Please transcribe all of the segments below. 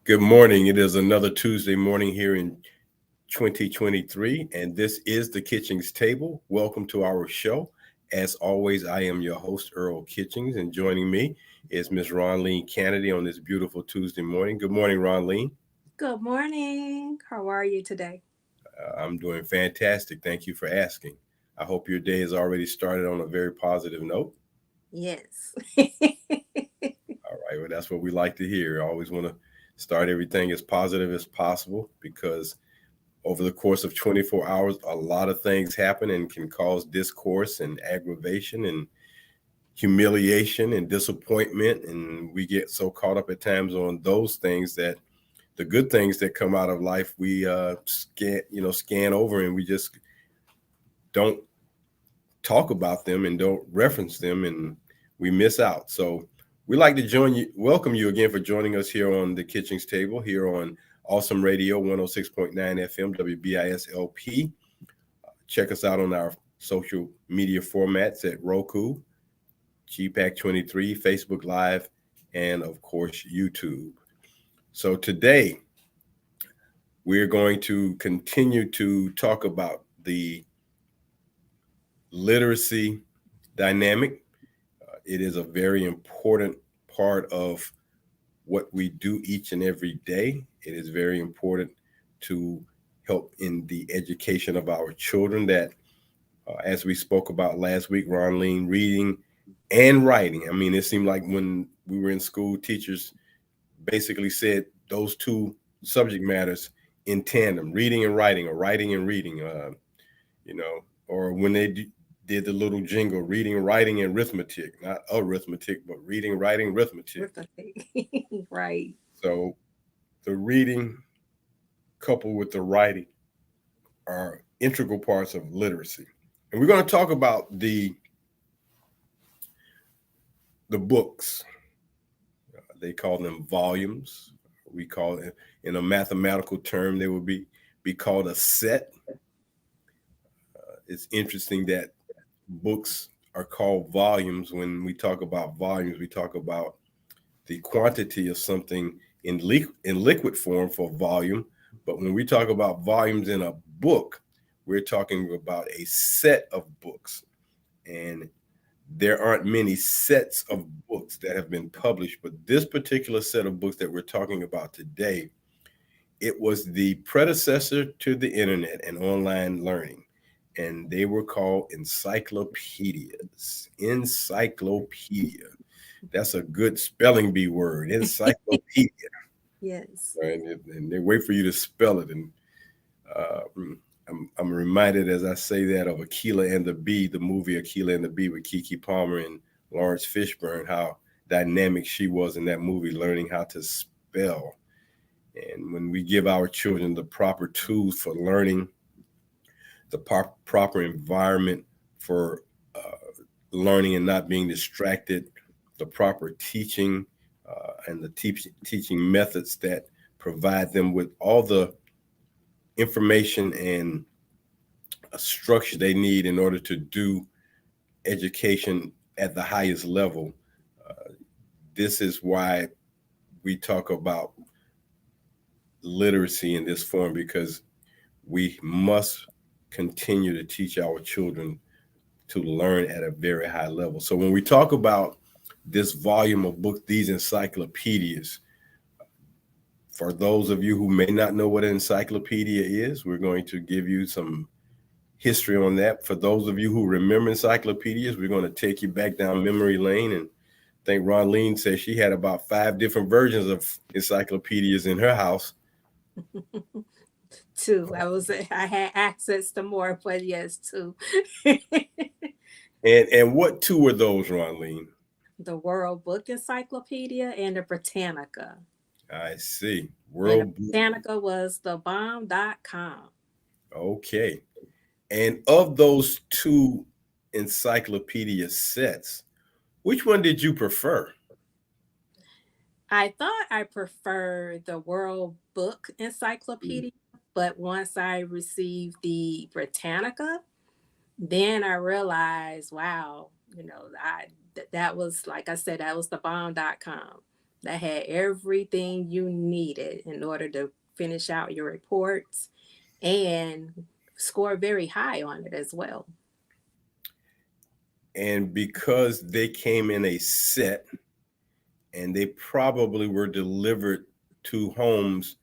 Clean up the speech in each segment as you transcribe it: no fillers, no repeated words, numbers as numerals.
Good morning. It is another Tuesday morning here in 2023, and this is the Kitchings Table. Welcome to our show. As always, I am your host, Earl Kitchings, and joining me is Miss Ronline Cannady on this beautiful Tuesday morning. Good morning, Ronline. Good morning. How are you today? I'm doing fantastic. Thank you for asking. I hope your day has already started on a very positive note. Yes. All right, well, that's what we like to hear. I always want to start everything as positive as possible because over the course of 24 hours, a lot of things happen and can cause discourse and aggravation and humiliation and disappointment. And we get so caught up at times on those things that the good things that come out of life, we scan over and we just don't talk about them and don't reference them and we miss out. So we like to welcome you again for joining us here on the Kitchings Table, here on Awesome Radio 106.9 FM, WBISLP. Check us out on our social media formats at Roku, GPAC23, Facebook Live, and of course, YouTube. So today, we're going to continue to talk about the literacy dynamic. It is a very important part of what we do each and every day. It is very important to help in the education of our children that, as we spoke about last week, Ronline, reading and writing. I mean, it seemed like when we were in school, teachers basically said those two subject matters in tandem, reading and writing, or writing and reading, or when they did the little jingle, reading, writing, and arithmetic, not arithmetic, but reading, writing, arithmetic. Right. So the reading coupled with the writing are integral parts of literacy. And we're going to talk about the books. They call them volumes. We call it, in a mathematical term, they would be called a set. It's interesting that books are called volumes. When we talk about volumes, we talk about the quantity of something in liquid form for volume. But when we talk about volumes in a book, we're talking about a set of books. And there aren't many sets of books that have been published, but this particular set of books that we're talking about today, it was the predecessor to the internet and online learning. And they were called encyclopedias. Encyclopedia. That's a good spelling bee word, encyclopedia. Yes. Right? And they wait for you to spell it. And uh, I'm reminded as I say that of Akilah and the Bee, the movie Akilah and the Bee with Kiki Palmer and Lawrence Fishburne, how dynamic she was in that movie, learning how to spell. And when we give our children the proper tools for learning, the proper environment for learning and not being distracted, the proper teaching and the teaching methods that provide them with all the information and a structure they need in order to do education at the highest level. Uh, this is why we talk about literacy in this form because we must continue to teach our children to learn at a very high level. So when we talk about this volume of books, these encyclopedias, for those of you who may not know what an encyclopedia is, we're going to give you some history on that. For those of you who remember encyclopedias, we're going to take you back down memory lane. And I think Ronline said she had about 5 different versions of encyclopedias in her house. Two. I had access to more, but yes, two. And what two were those, Ronline? The World Book Encyclopedia and the Britannica. I see. And the World Book. Britannica was the bomb.com. Okay. And of those two encyclopedia sets, which one did you prefer? I thought I preferred the World Book Mm. Encyclopedia, but once I received the Britannica, then I realized, wow, that was, like I said, that was the bomb.com. that had everything you needed in order to finish out your reports and score very high on it as well. And because they came in a set and they probably were delivered to homes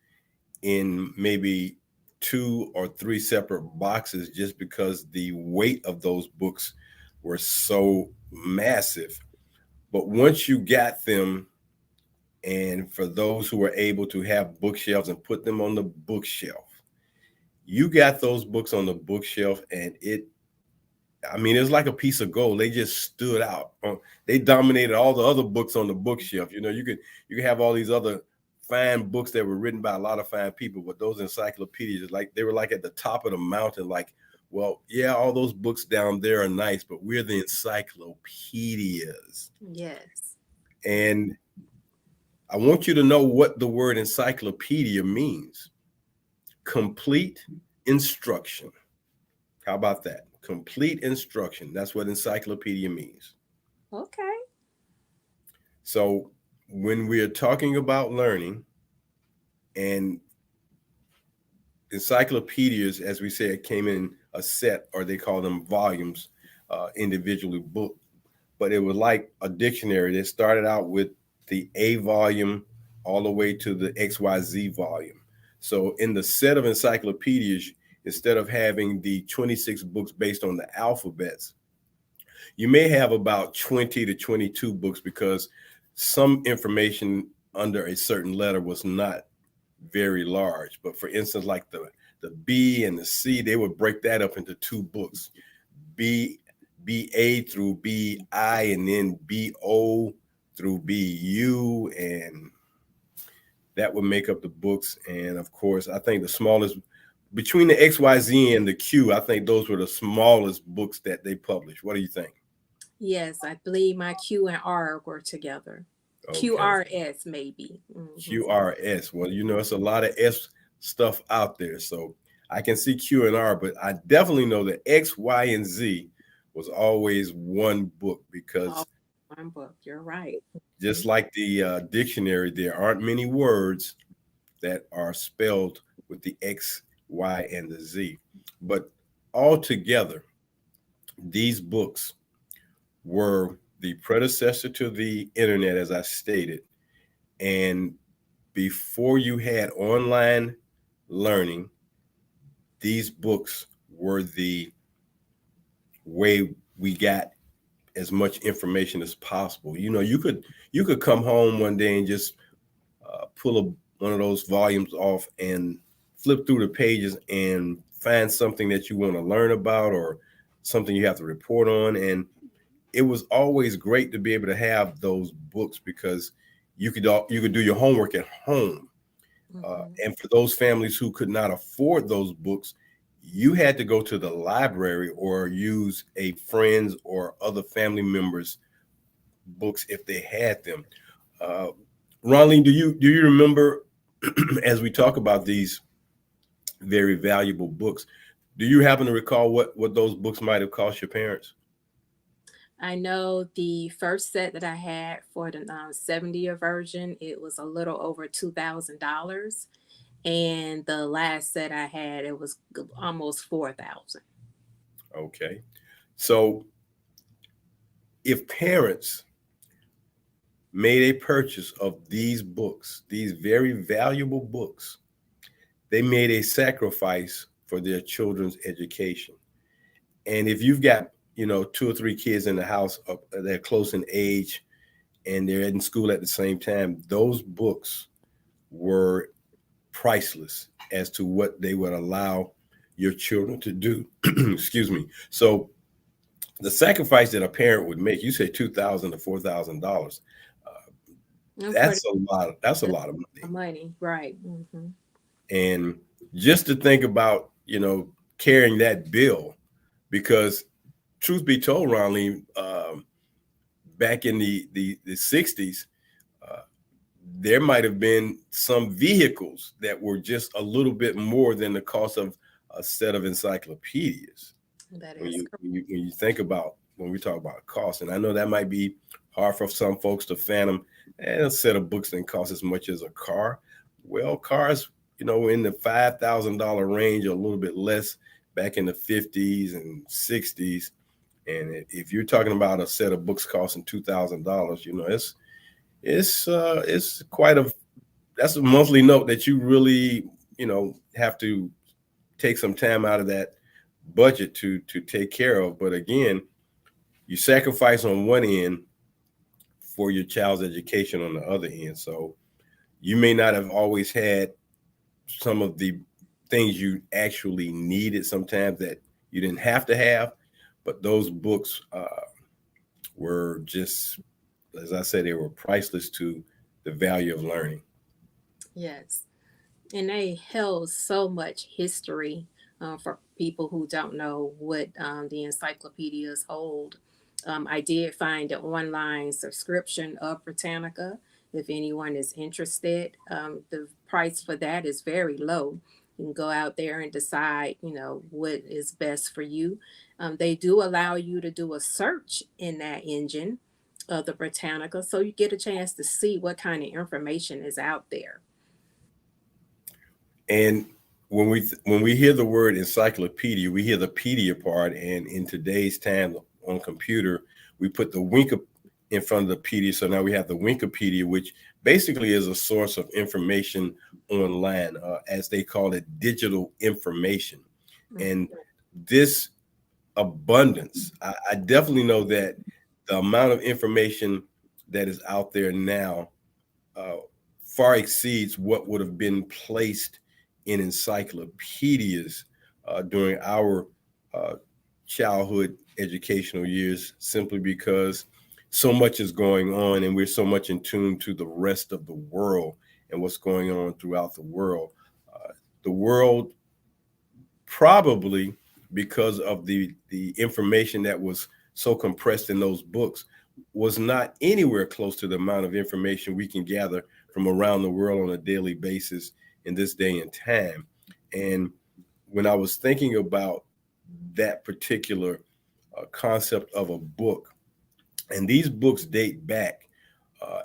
in maybe 2 or 3 separate boxes, just because the weight of those books were so massive. But once you got them, and for those who were able to have bookshelves and put them on the bookshelf, you got those books on the bookshelf, and it's like a piece of gold. They just stood out. They dominated all the other books on the bookshelf. You could have all these other fine books that were written by a lot of fine people, but those encyclopedias, like they were like at the top of the mountain. Like, well, yeah, all those books down there are nice, but we're the encyclopedias. Yes. And I want you to know what the word encyclopedia means. Complete instruction. How about that? Complete instruction. That's what encyclopedia means. Okay. So when we are talking about learning, and encyclopedias, as we said, came in a set, or they call them volumes, individually booked, but it was like a dictionary. They started out with the A volume all the way to the XYZ volume. So in the set of encyclopedias, instead of having the 26 books based on the alphabets, you may have about 20 to 22 books, because some information under a certain letter was not very large. But for instance, like the B and the C, they would break that up into 2 books, BA through BI, and then BO through BU, and that would make up the books. And of course, I think the smallest between the XYZ and the Q, I think those were the smallest books that they published. What do you think? Yes, I believe my Q and R were together. Okay. QRS maybe. QRS. Well, it's a lot of S stuff out there. So I can see Q and R, but I definitely know that X, Y, and Z was always one book, because All one book. You're right. just like the dictionary, there aren't many words that are spelled with the X, Y, and the Z. But altogether, these books were the predecessor to the internet, as I stated. And before you had online learning, these books were the way we got as much information as possible. You could come home one day and just pull one of those volumes off and flip through the pages and find something that you want to learn about, or something you have to report on. And it was always great to be able to have those books, because you could do your homework at home. And for those families who could not afford those books, you had to go to the library or use a friend's or other family members' books if they had them. Uh, Ronline, do you remember as we talk about these very valuable books, do you happen to recall what those books might have cost your parents? I know the first set that I had for the 70-year version, it was a little over $2,000. And the last set I had, it was almost 4,000. Okay. So if parents made a purchase of these books, these very valuable books, they made a sacrifice for their children's education. And if you've got, 2 or 3 kids in the house, they're close in age and they're in school at the same time, those books were priceless as to what they would allow your children to do. Excuse me. So the sacrifice that a parent would make, you say $2,000 to $4,000. And for That's a lot. That's a the lot of money. money, right? And just to think about, carrying that bill, because truth be told, Ronnie, back in the 60s, uh, there might have been some vehicles that were just a little bit more than the cost of a set of encyclopedias. That When is you correct. when you, when you think about when we talk about cost, and I know that might be hard for some folks to fathom. And a set of books didn't cost as much as a car. Well, cars, in the $5,000 range or a little bit less back in the 50s and 60s. And if you're talking about a set of books costing $2,000, it's quite a that's a monthly note that you really have to take some time out of that budget to take care of. But again, you sacrifice on one end for your child's education on the other end. So you may not have always had some of the things you actually needed sometimes that you didn't have to have, but those books were just, as I said, they were priceless to the value of learning. Yes. And they held so much history for people who don't know what the encyclopedias hold. I did find an online subscription of Britannica. If anyone is interested, the price for that is very low. You can go out there and decide, what is best for you. They do allow you to do a search in that engine of the Britannica, so you get a chance to see what kind of information is out there. And when we hear the word encyclopedia, we hear the pedia part. And in today's time on computer, we put the wink in front of the pedia. So now we have the Wikipedia, which basically is a source of information online, as they call it, digital information. And this abundance, I definitely know that the amount of information that is out there now uh, far exceeds what would have been placed in encyclopedias during our uh, childhood educational years, simply because so much is going on and we're so much in tune to the rest of the world and what's going on throughout the world. The world, probably because of the information that was so compressed in those books, was not anywhere close to the amount of information we can gather from around the world on a daily basis in this day and time. And when I was thinking about that particular concept of a book, and these books date back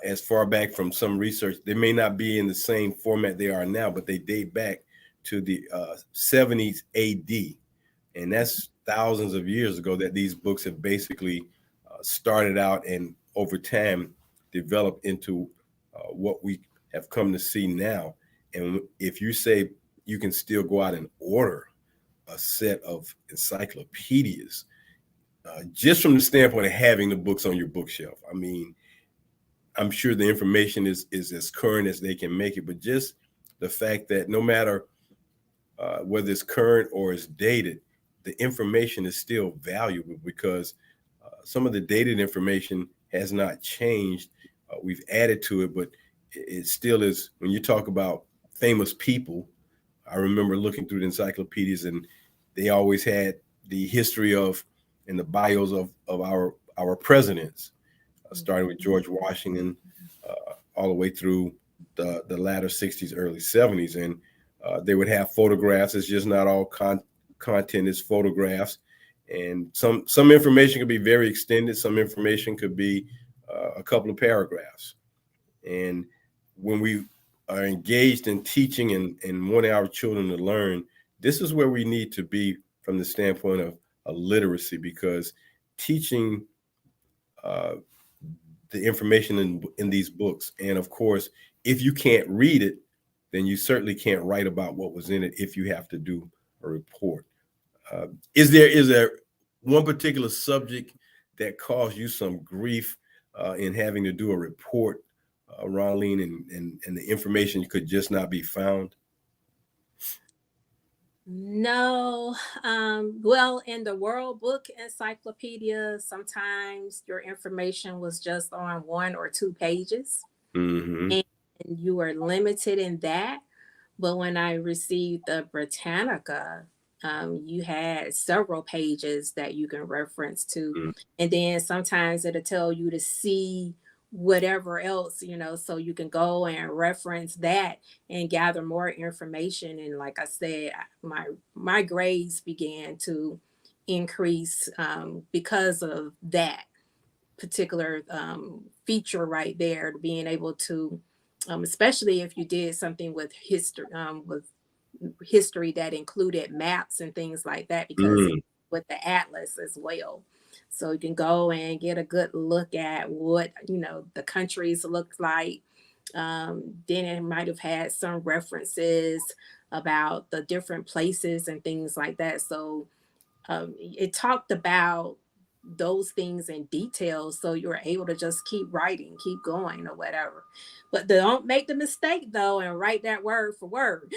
as far back from some research, they may not be in the same format they are now, but they date back to the 70s AD. And that's thousands of years ago that these books have basically started out and over time developed into what we have come to see now. And if you say you can still go out and order a set of encyclopedias, just from the standpoint of having the books on your bookshelf, I mean, I'm sure the information is as current as they can make it, but just the fact that no matter whether it's current or it's dated, the information is still valuable because some of the dated information has not changed. We've added to it, but it still is. When you talk about famous people, I remember looking through the encyclopedias, and they always had the history of and the bios of our presidents, starting with George Washington, all the way through the latter 60s, early 70s. And they would have photographs. It's just not all content is photographs. And some information could be very extended. Some information could be a couple of paragraphs. And when we are engaged in teaching and wanting our children to learn, this is where we need to be from the standpoint of literacy, because teaching uh, the information in these books. And of course, if you can't read it, then you certainly can't write about what was in it if you have to do a report. Is there one particular subject that caused you some grief in having to do a report, Ronline, and the information could just not be found? No. Well, in the World Book Encyclopedia, sometimes your information was just on one or two pages, Mm-hmm. and you were limited in that. But when I received the Britannica, you had several pages that you can reference to. And then sometimes it'll tell you to see whatever else, so you can go and reference that and gather more information. And like I said, my grades began to increase because of that. particular feature right there, being able to, especially if you did something with history that included maps and things like that, because Mm. with the atlas as well. So you can go and get a good look at what, the countries look like. Then it might have had some references about the different places and things like that. So it talked about those things in detail, so you're able to just keep writing, keep going, or whatever. But don't make the mistake though and write that word for word.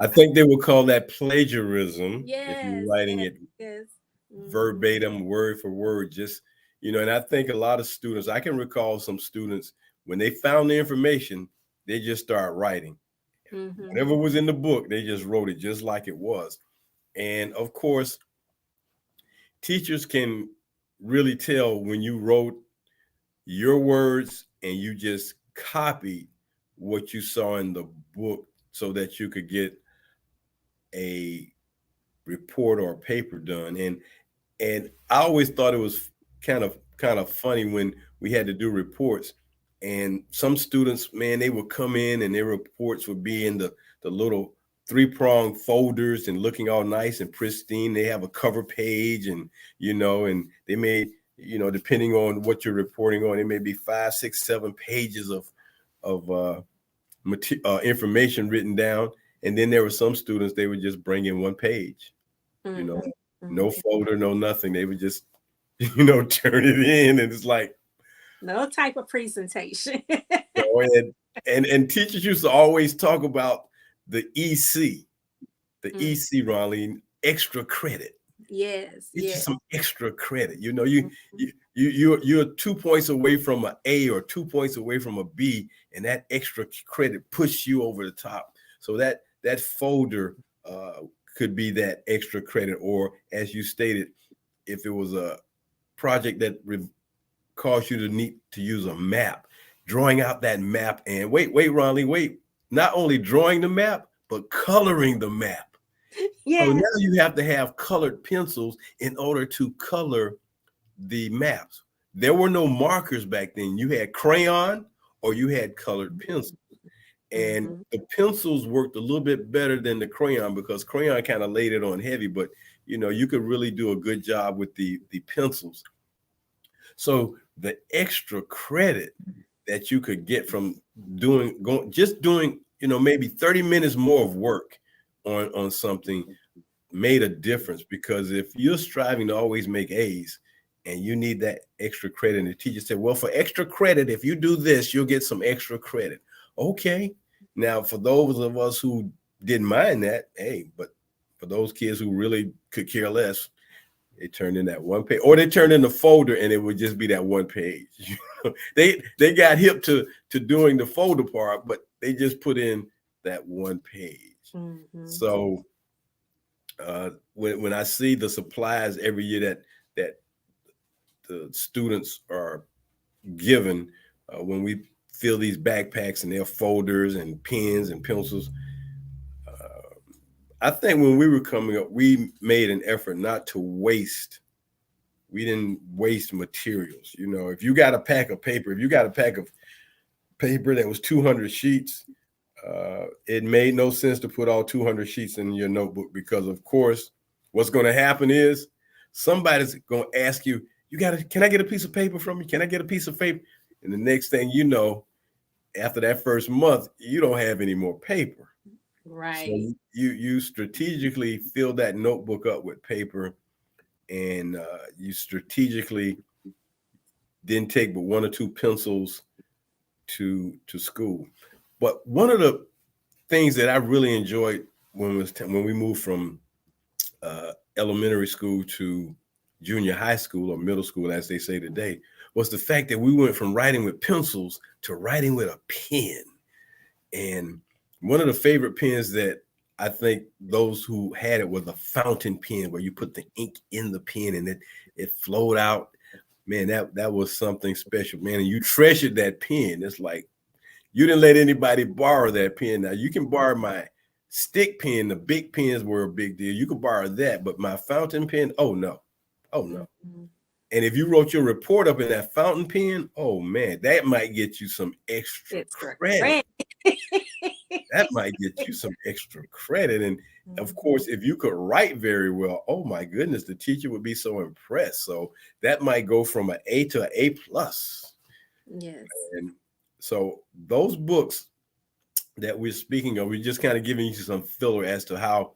I think they would call that plagiarism if you're Yes, writing yes, it yes. Hmm. verbatim, word for word. Just, and I think a lot of students, I can recall some students, when they found the information, they just start writing. Hmm. Whatever was in the book, they just wrote it just like it was. And of course, teachers can really tell when you wrote your words and you just copied what you saw in the book so that you could get a report or a paper done. And I always thought it was kind of funny when we had to do reports. And some students, man, they would come in and their reports would be in the little three-pronged folders and looking all nice and pristine. They have a cover page, and they may, depending on what you're reporting on, it may be 5, 6, 7 pages of information written down. And then there were some students, they would just bring in one page, you know, Hmm. no Hmm. folder, no nothing. They would just, turn it in. And it's like, No type of presentation. and teachers used to always talk about the EC, Mm. Ronline, extra credit. Yes, Get you yes. some extra credit. Mhm. You're 2 points away from an A or 2 points away from a B, and that extra credit pushes you over the top. So that folder could be that extra credit, or as you stated, if it was a project that caused you to need to use a map, drawing out that map, and wait, Ronley, wait, not only drawing the map, but coloring the map. So Yes. now you have to have colored pencils in order to color the maps. There were no markers back then. You had crayon or you had colored pencils. And Hmm. the pencils worked a little bit better than the crayon because crayon kind of laid it on heavy, but you could really do a good job with the pencils. So the extra credit that you could get from doing maybe 30 minutes more of work on something made a difference, because if you're striving to always make A's and you need that extra credit, and the teacher said, well, for extra credit, if you do this, you'll get some extra credit. Okay. Now, for those of us who didn't mind that, hey, but for those kids who really could care less, they turned in that one page, or they turned in the folder and it would just be that one page. They got hip to doing the folder part, but they just put in that one page. Hmm. So when I see the supplies every year that the students are given, when we fill these backpacks and their folders and pens and pencils, I think when we were coming up, we made an effort not to waste. We didn't waste materials. If you got a pack of paper, if you got a pack of paper that was 200 sheets, it made no sense to put all 200 sheets in your notebook, because of course what's going to happen is somebody's going to ask you, can I get a piece of paper from you? Can I get a piece of paper? And the next thing you know, after that first month, you don't have any more paper. So Right. you strategically fill that notebook up with paper, and you strategically didn't take but one or two pencils to school. But one of the things that I really enjoyed when we moved from elementary school to junior high school, or middle school, as they say today, was the fact that we went from writing with pencils to writing with a pen. And one of the favorite pens that I think those who had it was a fountain pen, where you put the ink in the pen and it flowed out. Man, that was something special, man. And you treasured that pen. It's like you didn't let anybody borrow that pen. Now you can borrow my stick pen. The big pens were a big deal. You could borrow that, but my fountain pen, oh no, oh no. Mhm. And if you wrote your report up in that fountain pen, oh man, that might get you some extra It's credit. correct. That might get you some extra credit. And of Mhm. course, if you could write very well, oh my goodness, the teacher would be so impressed. So that might go from an A to an A plus. Yes. And so those books that we're speaking of, we're just kind of giving you some filler as to how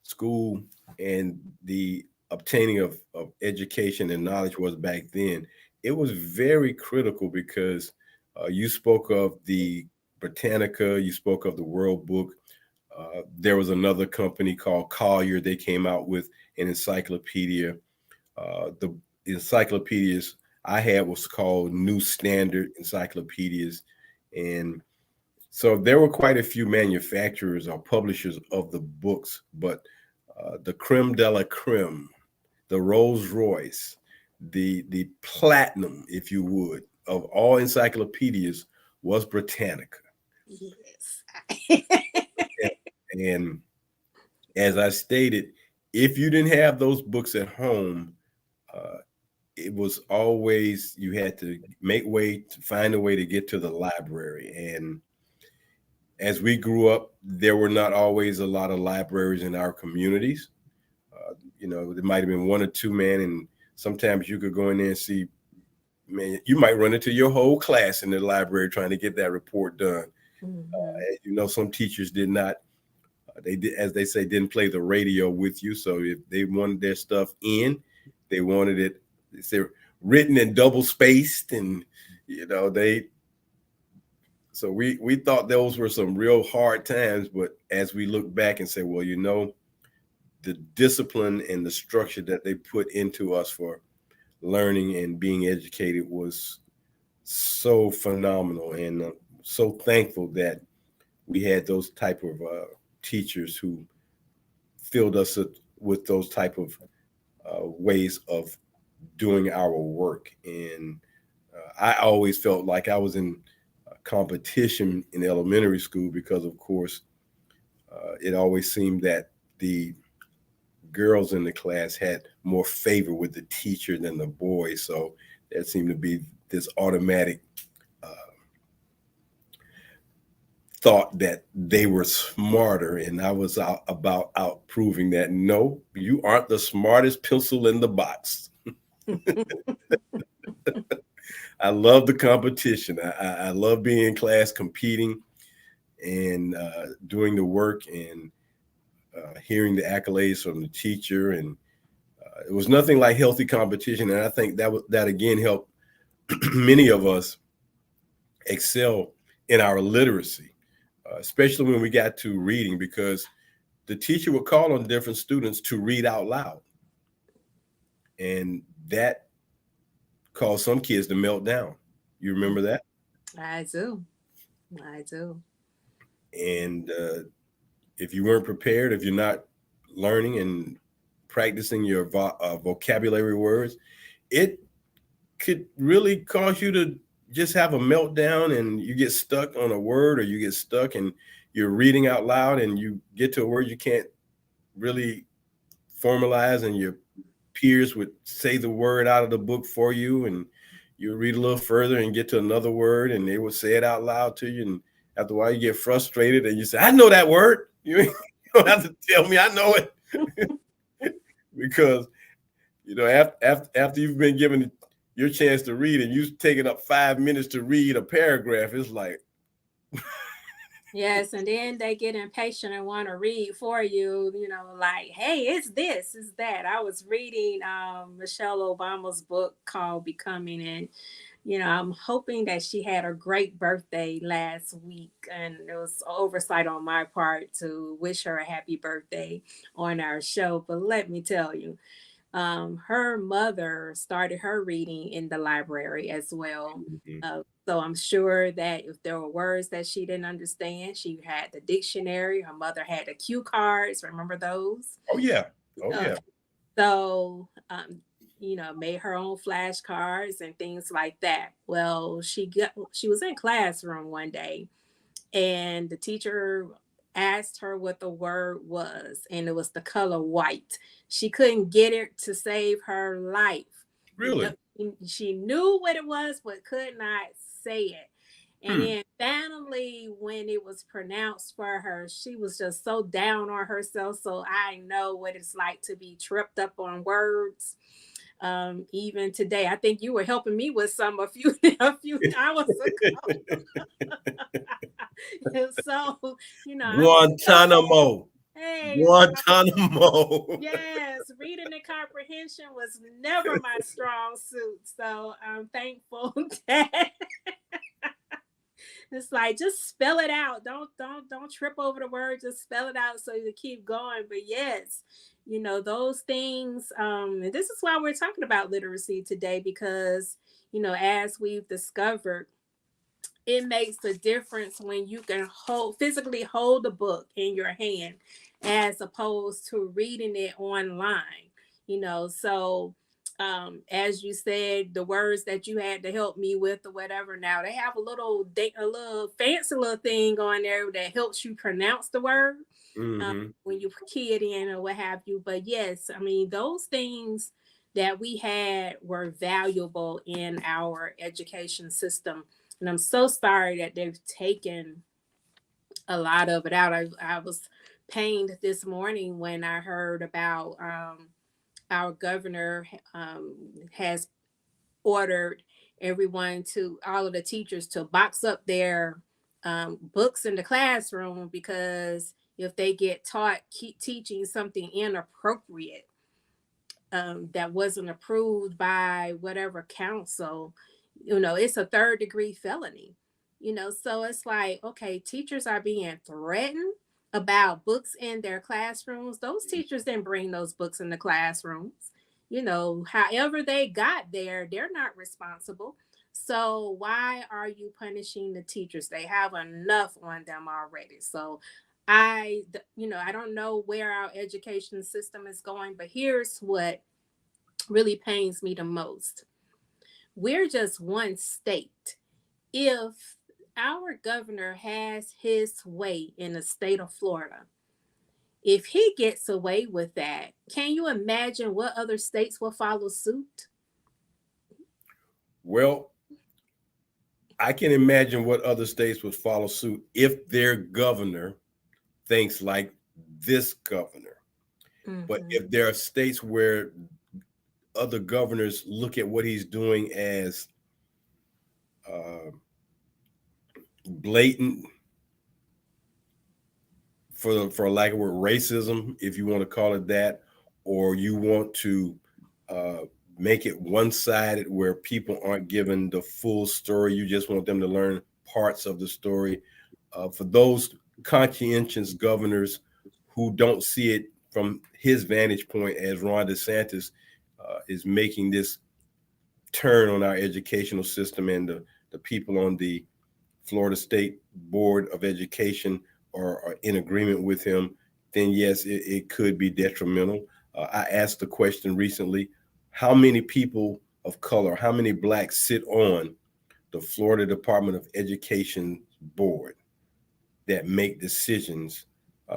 school and the obtaining of education and knowledge was back then. It was very critical because you spoke of the Britannica, you spoke of the World Book. There was another company called Collier. They came out with an encyclopedia. The encyclopedias I had was called New Standard Encyclopedias. And so there were quite a few manufacturers or publishers of the books, but the creme de la creme, the Rolls Royce, the platinum, if you would, of all encyclopedias was Britannica. Yes. And as I stated, if you didn't have those books at home, uh, it was always you had to make way to find a way to get to the library. And as we grew up, there were not always a lot of libraries in our communities. There might have been one or two, man, and sometimes you could go in there and see, man, you might run into your whole class in the library trying to get that report done. Mhm. Some teachers did not, they did, as they say, didn't play the radio with you. So if they wanted their stuff in, they wanted it, they say, written and double spaced, and they so we thought those were some real hard times, but as we look back and say, well, the discipline and the structure that they put into us for learning and being educated was so phenomenal, and so thankful that we had those type of teachers who filled us with those type of ways of doing our work. And I always felt like I was in competition in elementary school because, of course, it always seemed that the girls in the class had more favor with the teacher than the boys. So there seemed to be this automatic uh, thought that they were smarter. And I was out proving that no, you aren't the smartest pencil in the box. I love the competition. I love being in class competing and doing the work and hearing the accolades from the teacher. And it was nothing like healthy competition. And I think that again helped many of us excel in our literacy, especially when we got to reading, because the teacher would call on different students to read out loud. And that caused some kids to melt down. You remember that? I do. I do. And if you weren't prepared, if you're not learning and practicing your vocabulary words, it could really cause you to just have a meltdown, and you get stuck on a word, or you get stuck and you're reading out loud and you get to a word you can't really formalize, and your peers would say the word out of the book for you, and you read a little further and get to another word and they would say it out loud to you, and after a while you get frustrated and you say, I know that word. You don't have to tell me, I know it. Because after you've been given your chance to read and you've taken up 5 minutes to read a paragraph, it's like, Yes, and then they get impatient and want to read for you, like, hey, it's this, it's that. I was reading Michelle Obama's book called Becoming, and I'm hoping that she had a great birthday last week, and it was oversight on my part to wish her a happy birthday on our show. But let me tell you, her mother started her reading in the library as well. mhm. So I'm sure that if there were words that she didn't understand, she had the dictionary. Her mother had the cue cards. Remember those? Oh yeah, oh Uh, yeah. so, made her own flashcards and things like that. Well, she was in classroom one day, and the teacher asked her what the word was, and it was the color white. She couldn't get it to save her life. Really? She knew what it was, but could not say it. And Hmm. then finally, when it was pronounced for her, she was just so down on herself. So I know what it's like to be tripped up on words. Even today, I think you were helping me with some a few a few hours ago. And so, I'm just Guantanamo. hey, Guantanamo. yes, reading and comprehension was never my strong suit. So I'm thankful that it's like just spell it out. Don't trip over the word. Just spell it out so you keep going. But yes, those things. And this is why we're talking about literacy today because as we've discovered, it makes a difference when you can physically hold a book in your hand as opposed to reading it online. So as you said, the words that you had to help me with or whatever, now they have a little fancy little thing on there that helps you pronounce the word Hmm. when you key it in or what have you. But yes, I mean, those things that we had were valuable in our education system. And I'm so sorry that they've taken a lot of it out. I was pained this morning when I heard about our governor has ordered all of the teachers to box up their books in the classroom because if they get taught keep teaching something inappropriate that wasn't approved by whatever council, it's a third-degree felony. So it's like, okay, teachers are being threatened about books in their classrooms. Those teachers didn't bring those books in the classrooms. However they got there, they're not responsible. So why are you punishing the teachers? They have enough on them already. So I don't know where our education system is going, but here's what really pains me the most. We're just one state. If our governor has his way in the state of Florida, if he gets away with that, can you imagine what other states will follow suit? Well, I can imagine what other states would follow suit if their governor thinks like this governor. But Mm-hmm. if there are states where other governors look at what he's doing as uh, blatant, for lack of a word, racism, if you want to call it that, or you want to uh, make it one-sided where people aren't given the full story, you just want them to learn parts of the story. For those conscientious governors who don't see it from his vantage point, as Ron DeSantis is making this turn on our educational system, and the people on the Florida State Board of Education are in agreement with him, then yes, it could be detrimental. I asked the question recently, how many people of color, how many blacks sit on the Florida Department of Education board that make decisions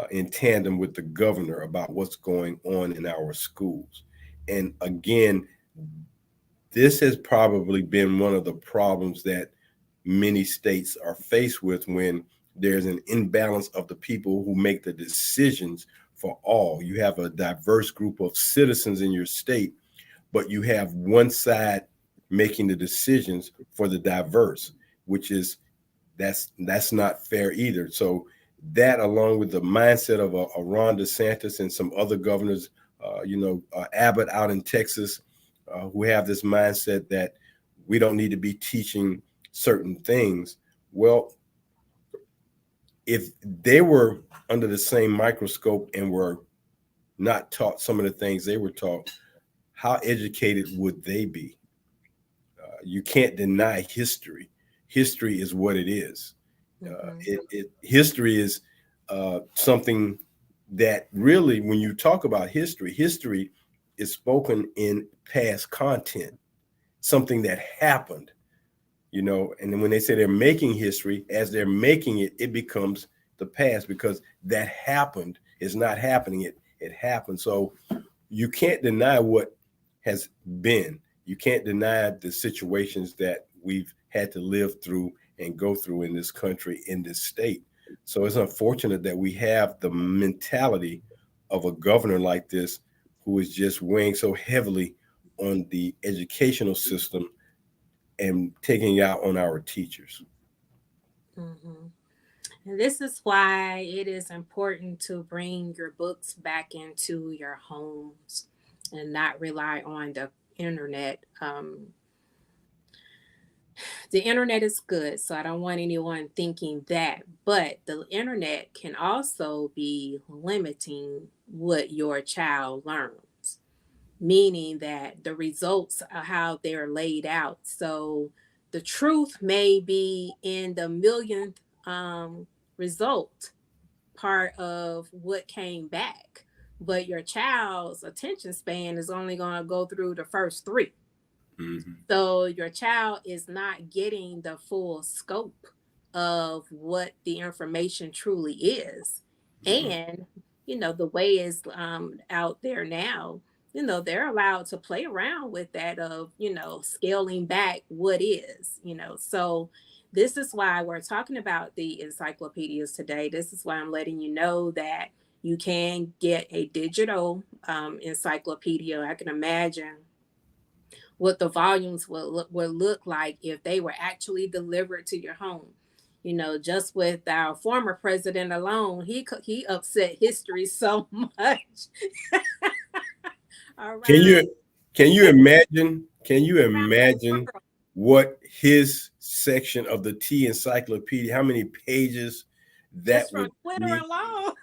in tandem with the governor about what's going on in our schools? And again, this has probably been one of the problems that many states are faced with when there's an imbalance of the people who make the decisions for all. You have a diverse group of citizens in your state, but you have one side making the decisions for the diverse, which is that's not fair either. So that, along with the mindset of a Ron DeSantis and some other governors, Abbott out in Texas, who have this mindset that we don't need to be teaching certain things. Well, if they were under the same microscope and were not taught some of the things they were taught, how educated would they be? You can't deny history. History is what it is. Mm-hmm. History is something that really, when you talk about history, history is spoken in past content, something that happened. And then when they say they're making history, as they're making it, it becomes the past because that happened is not happening. It happened. So you can't deny what has been. you can't deny the situations that we've had to live through and go through in this country, in this state. So it's unfortunate that we have the mentality of a governor like this who is just weighing so heavily on the educational system and taking out on our teachers. Hmm. And this is why it is important to bring your books back into your homes and not rely on the internet. The internet is good, so I don't want anyone thinking that, but the internet can also be limiting what your child learns, meaning that the results are how they're laid out. So the truth may be in the millionth result part of what came back, but your child's attention span is only going to go through the first three. Hmm. So your child is not getting the full scope of what the information truly is. Hmm. And, the way is out there now, they're allowed to play around with that of, scaling back what is, So this is why we're talking about the encyclopedias today. This is why I'm letting you know that you can get a digital encyclopedia. I can imagine what the volumes would look like if they were actually delivered to your home. Just with our former president alone, he upset history so much Can around you can you imagine? Can you around the imagine world, what his section of the T encyclopedia? How many pages that just from would Twitter be? alone.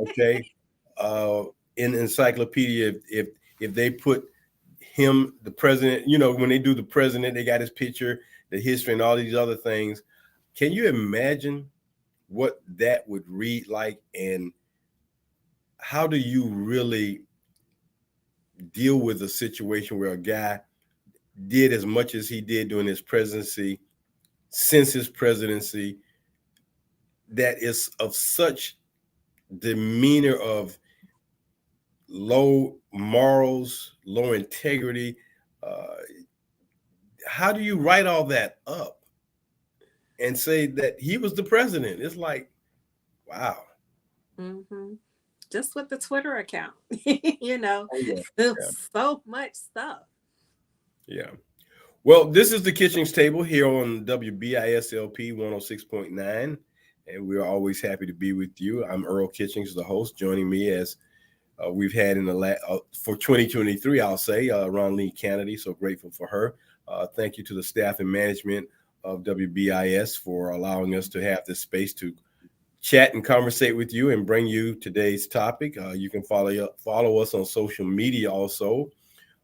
Okay, uh, in encyclopedia, if they put him, the president, when they do the president, they got his picture, the history, and all these other things. Can you imagine what that would read like, and how do you really deal with a situation where a guy did as much as he did during his presidency, since his presidency, that is of such demeanor of low morals, low integrity? Uh, how do you write all that up and say that he was the president? It's like, wow. Hmm. Just with the Twitter account, Oh, yeah. Yeah. so much stuff. Yeah. Well, this is the Kitchings Table here on WBISLP 106.9, and we're always happy to be with you. I'm Earl Kitchings, the host. Joining me as we've had in the for 2023, I'll say, Ronline Cannady. So grateful for her. Thank you to the staff and management of WBIS for allowing us to have this space to chat and conversate with you and bring you today's topic. You can follow us on social media also,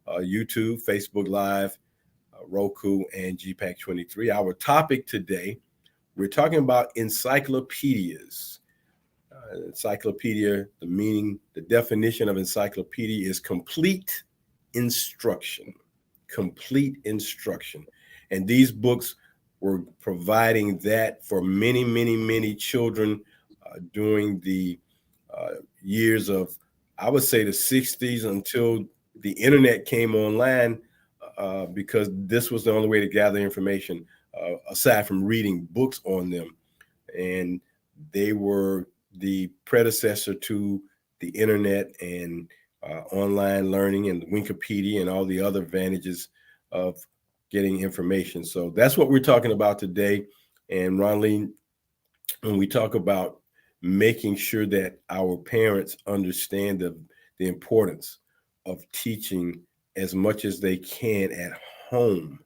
YouTube, Facebook Live, Roku, and GPAC 23. Our topic today, we're talking about encyclopedias. Encyclopedia, the meaning, the definition of encyclopedia is complete instruction. Complete instruction. And these books were providing that for many, many, many children during the years of, I would say, the 60s until the internet came online, because this was the only way to gather information aside from reading books on them. And they were the predecessor to the internet and online learning and Wikipedia and all the other advantages of getting information. So that's what we're talking about today. And Ronline, when we talk about making sure that our parents understand the importance of teaching as much as they can at home,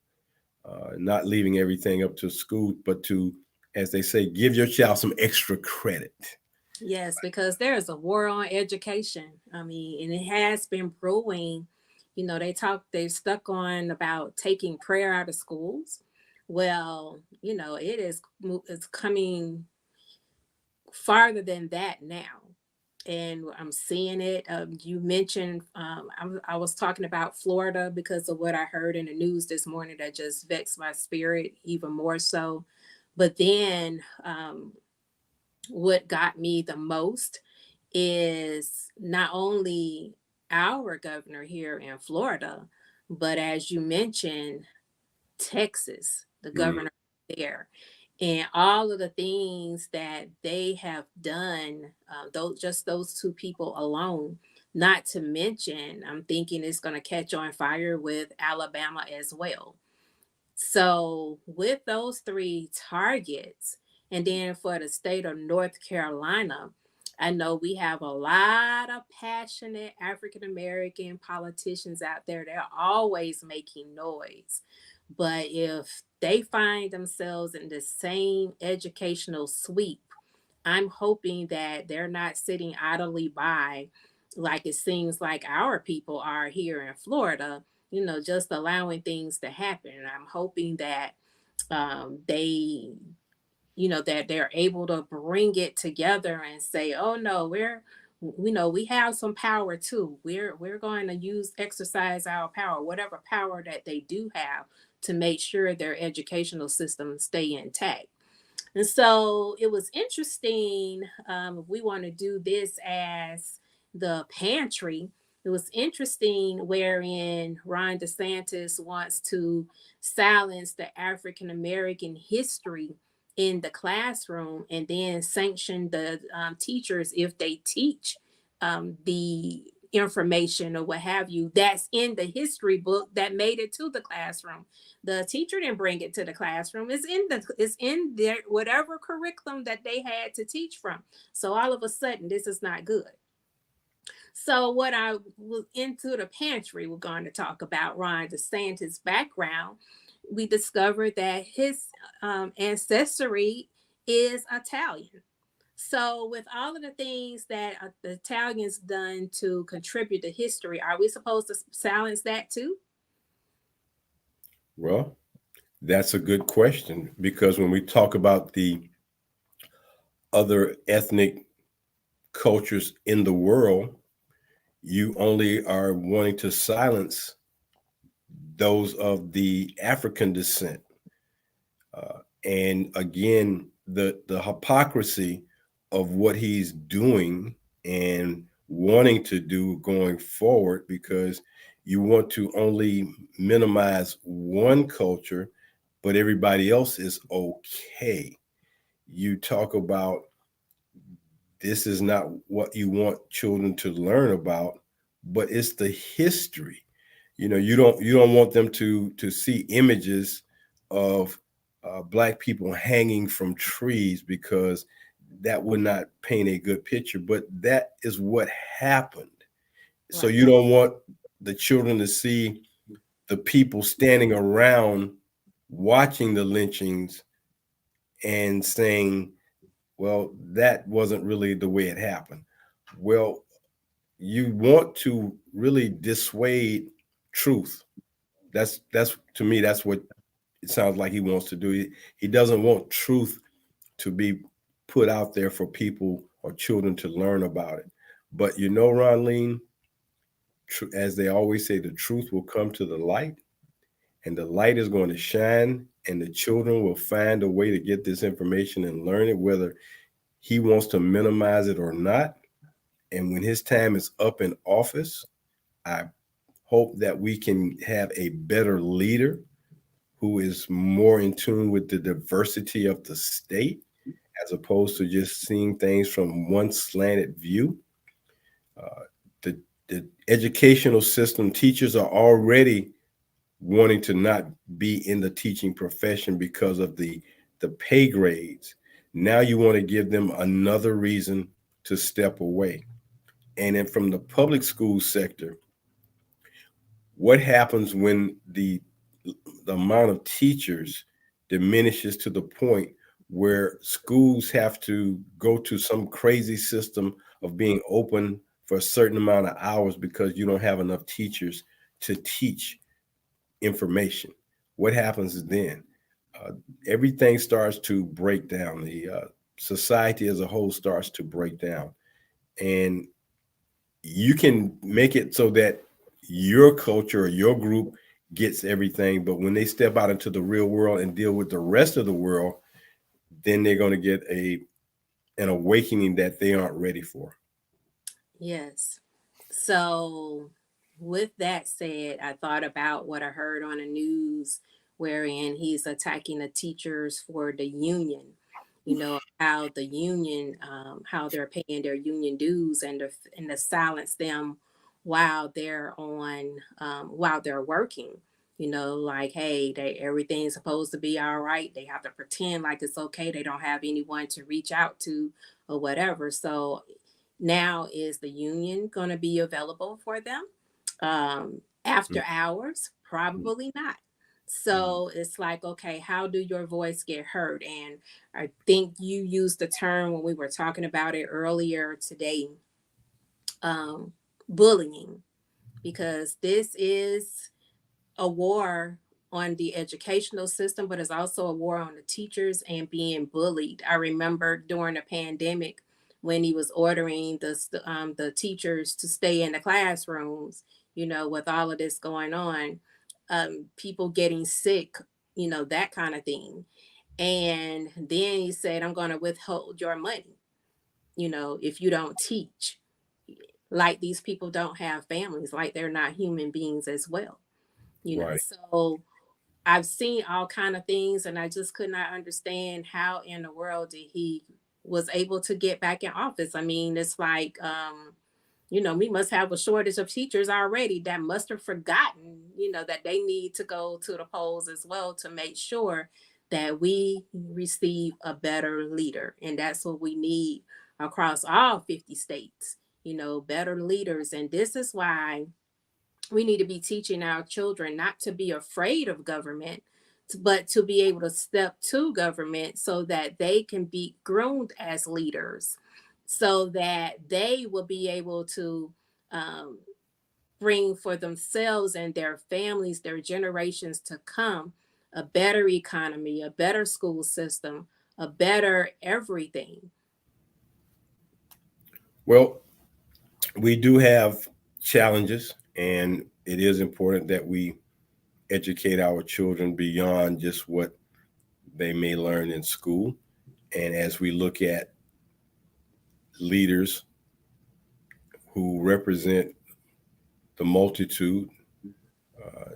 not leaving everything up to school, but to, as they say, give your child some extra credit. Yes, because there's a war on education. I mean, and it has been brewing. They've stuck on about taking prayer out of schools. Well, it's coming farther than that now. And I'm seeing it. You mentioned, I was talking about Florida because of what I heard in the news this morning that just vexed my spirit even more so. But then what got me the most is not only our governor here in Florida, But as you mentioned, Texas, the Mm. governor there, and all of the things that they have done, those two people alone. Not to mention, I'm thinking it's going to catch on fire with Alabama as well. So, with those three targets, and then for the state of North Carolina, I know we have a lot of passionate African American politicians out there. They're always making noise. But if they find themselves in the same educational sweep, I'm hoping that they're not sitting idly by like it seems like our people are here in Florida, just allowing things to happen. And I'm hoping that they, that they're able to bring it together and say, oh no, we have some power too. We're going to exercise our power, whatever power that they do have, to make sure their educational system stay intact. And so it was interesting. If we want to do this as the pantry, it was interesting wherein Ron DeSantis wants to silence the African American history in the classroom and then sanction the teachers if they teach the information or what have you that's in the history book that made it to the classroom. The teacher didn't bring it to the classroom. It's in their whatever curriculum that they had to teach from. So all of a sudden, this is not good. So what I was into the pantry, we're going to talk about Ron DeSantis' background. We discovered that his ancestry is Italian. So, with all of the things that the Italians done to contribute to history, are we supposed to silence that too? Well, that's a good question because when we talk about the other ethnic cultures in the world, you only are wanting to silence those of the African descent. And again, the hypocrisy of what he's doing and wanting to do going forward, because you want to only minimize one culture, but everybody else is okay. You talk about this is not what you want children to learn about, but it's the history. You don't want them to see images of black people hanging from trees, because that would not paint a good picture, but that is what happened. So Right. you don't want the children to see the people standing around watching the lynchings and saying, well, that wasn't really the way it happened. Well, you want to really dissuade truth. That's to me, that's what it sounds like he wants to do. He doesn't want truth to be put out there for people or children to learn about it. But Ronline, as they always say, the truth will come to the light, and the light is going to shine, and the children will find a way to get this information and learn it, whether he wants to minimize it or not. And when his time is up in office, I hope that we can have a better leader who is more in tune with the diversity of the state, as opposed to just seeing things from one slanted view. Uh, the, the educational system, teachers are already wanting to not be in the teaching profession because of the pay grades. Now you want to give them another reason to step away. And then from the public school sector, what happens when the amount of teachers diminishes to the point where schools have to go to some crazy system of being open for a certain amount of hours because you don't have enough teachers to teach information? What happens then? Uh, Everything starts to break down. The society as a whole starts to break down. And you can make it so that your culture or your group gets everything, but when they step out into the real world and deal with the rest of the world, then they're going to get an awakening that they aren't ready for. Yes. So with that said, I thought about what I heard on the news, wherein he's attacking the teachers for the union. You know how the union, how they're paying their union dues, and to silence them while they're on, while they're working. You know, like, hey, everything's supposed to be all right. They have to pretend like it's okay. They don't have anyone to reach out to or whatever. So now, is the union going to be available for them? After hours? Probably not. Mhm. So it's like, okay, how do your voice get heard? And I think you used the term when we were talking about it earlier today, um, bullying, because this is a war on the educational system, but it's also a war on the teachers and being bullied. I remember during the pandemic when he was ordering the teachers to stay in the classrooms, you know, with all of this going on, people getting sick, you know, that kind of thing. And then he said, I'm going to withhold your money, you know, if you don't teach. Like these people don't have families, like they're not human beings as well, you know. Right. So I've seen all kind of things, and I just could not understand how in the world did he was able to get back in office. I mean, it's like, you know, we must have a shortage of teachers already that must have forgotten, you know, that they need to go to the polls as well to make sure that we receive a better leader. And that's what we need across all 50 states, you know, better leaders. And this is why we need to be teaching our children not to be afraid of government, but to be able to step to government so that they can be groomed as leaders, so that they will be able to, um, bring for themselves and their families, their generations to come, a better economy, a better school system, a better everything. Well, we do have challenges, and it is important that we educate our children beyond just what they may learn in school. And as we look at leaders who represent the multitude,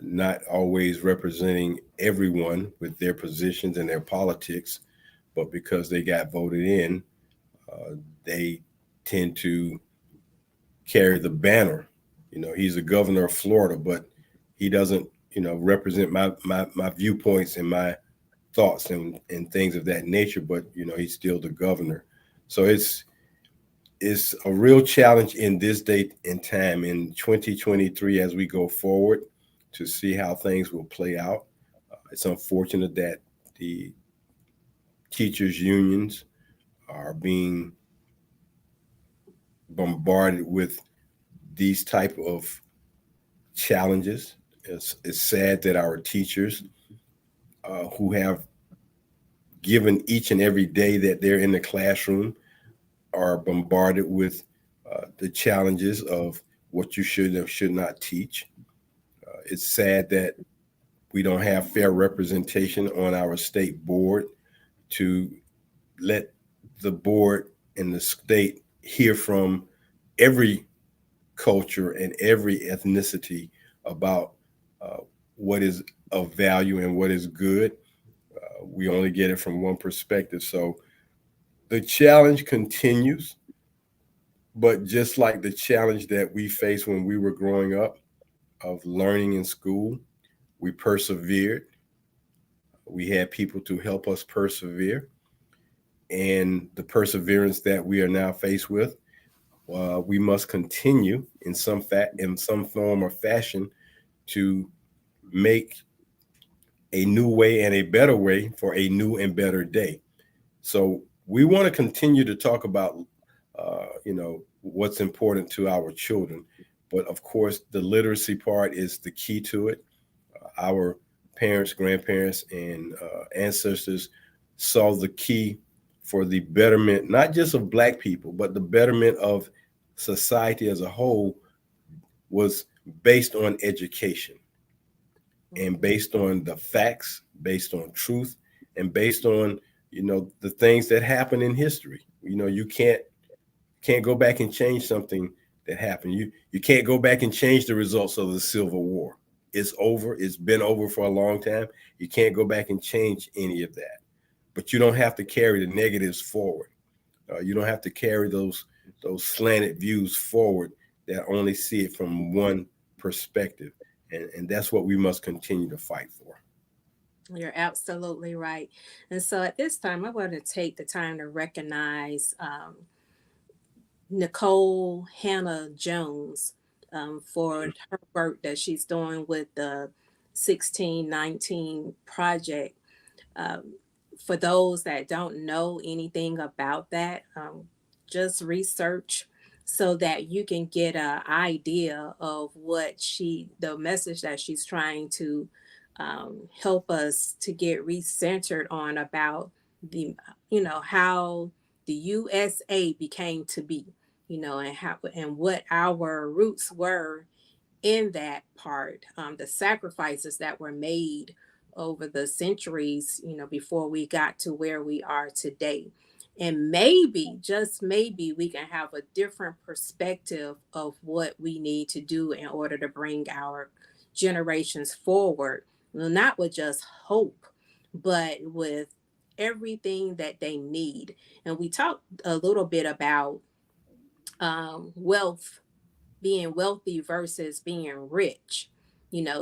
not always representing everyone with their positions and their politics, but because they got voted in, they tend to carry the banner. You know, he's the governor of Florida, but he doesn't, represent my viewpoints and my thoughts and things of that nature. But he's still the governor. So it's a real challenge in this date and time in 2023 as we go forward to see how things will play out. It's unfortunate that the teachers unions are being bombarded with these type of challenges. It's sad that our teachers who have given each and every day that they're in the classroom are bombarded with the challenges of what you should or should not teach. It's sad that we don't have fair representation on our state board to let the board and the state hear from every culture and every ethnicity about uh, what is of value and what is good. We only get it from one perspective. So the challenge continues, but just like the challenge that we faced when we were growing up of learning in school, we persevered. We had people to help us persevere. And the perseverance that we are now faced with, we must continue in some form or fashion to make a new way and a better way for a new and better day. So we want to continue to talk about, what's important to our children, but of course, the literacy part is the key to it. Our parents, grandparents, and ancestors saw the key for the betterment, not just of Black people, but the betterment of society as a whole was based on education and Mhm. based on the facts, based on truth, and based on the things that happen in history. You can't go back and change something that happened. You can't go back and change the results of the Civil War. It's over. It's been over for a long time. You can't go back and change any of that. But you don't have to carry the negatives forward. You don't have to carry those slanted views forward that only see it from one perspective. And that's what we must continue to fight for. You're absolutely right. And so at this time, I want to take the time to recognize Nicole Hannah Jones for her work that she's doing with the 1619 project. Um, for those that don't know anything about that, just research so that you can get an idea of the message that she's trying to help us to get recentered on about how the USA became to be, and how and what our roots were in that part, the sacrifices that were made over the centuries, before we got to where we are today. And maybe, just maybe, we can have a different perspective of what we need to do in order to bring our generations forward. Well, not with just hope, but with everything that they need. And we talked a little bit about wealth, being wealthy versus being rich.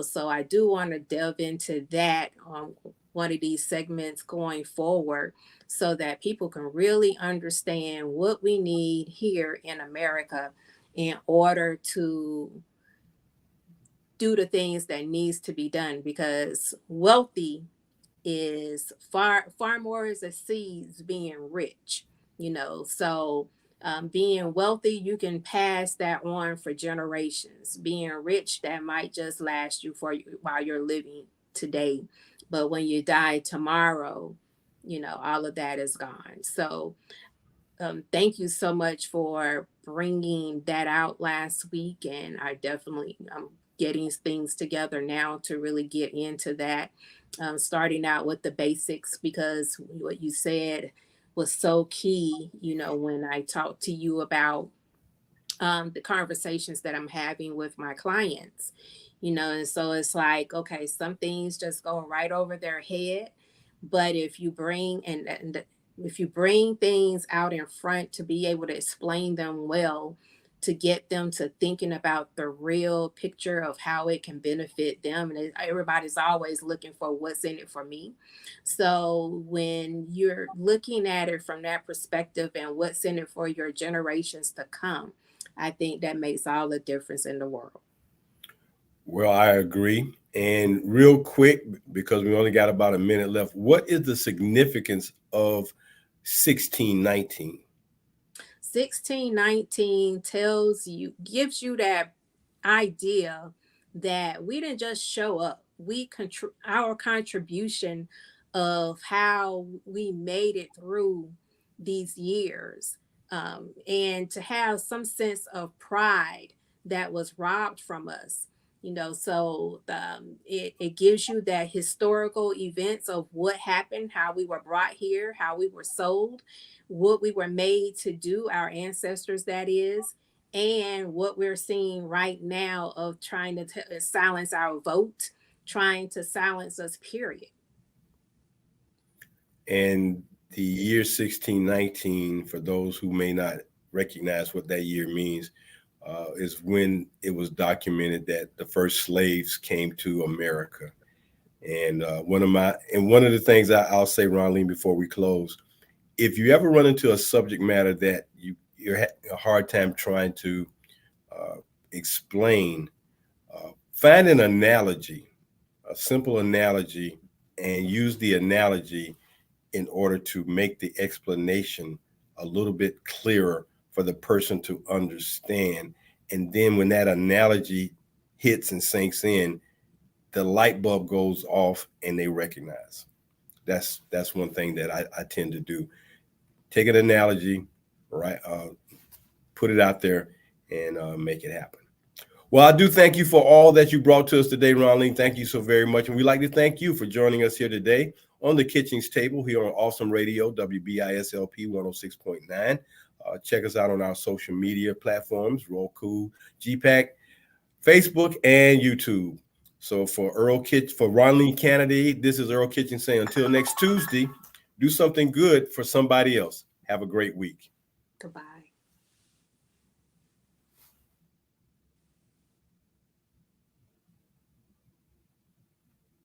So I do want to delve into that on one of these segments going forward so that people can really understand what we need here in America in order to do the things that needs to be done, because wealthy is far more as a seeds being rich. So being wealthy, you can pass that on for generations. Being rich, that might just last you for while you're living today, but when you die tomorrow, all of that is gone. So thank you so much for bringing that out last week. And I definitely getting things together now to really get into that. Starting out with the basics, because what you said was so key, when I talked to you about the conversations that I'm having with my clients, and so it's like, okay, some things just go right over their head. But if you bring and if you bring things out in front to be able to explain them well, to get them to thinking about the real picture of how it can benefit them. And everybody's always looking for what's in it for me. So when you're looking at it from that perspective and what's in it for your generations to come, I think that makes all the difference in the world. Well, I agree. And real quick, because we only got about a minute left, what is the significance of 1619? 1619 gives you that idea that we didn't just show up. Our contribution of how we made it through these years, and to have some sense of pride that was robbed from us. So it gives you that historical events of what happened, how we were brought here, how we were sold, what we were made to do, our ancestors, that is, and what we're seeing right now of trying to silence our vote, trying to silence us, period. And the year 1619, for those who may not recognize what that year means, is when it was documented that the first slaves came to America. And one of the things I'll say, Ronline, before we close, if you ever run into a subject matter that you're having a hard time trying to explain, find an analogy, a simple analogy, and use the analogy in order to make the explanation a little bit clearer for the person to understand. And then when that analogy hits and sinks in, the light bulb goes off and they recognize. That's one thing that I tend to do. Take an analogy, right? Put it out there and make it happen. Well, I do thank you for all that you brought to us today, Ronline. Thank you so very much. And we'd like to thank you for joining us here today on the Kitchings Table here on Awesome Radio, WBISLP 106.9. Check us out on our social media platforms, Roku, GPAC, Facebook, and YouTube. So for Ronline Cannady, this is Earl Kitchings saying until next Tuesday, do something good for somebody else. Have a great week. Goodbye.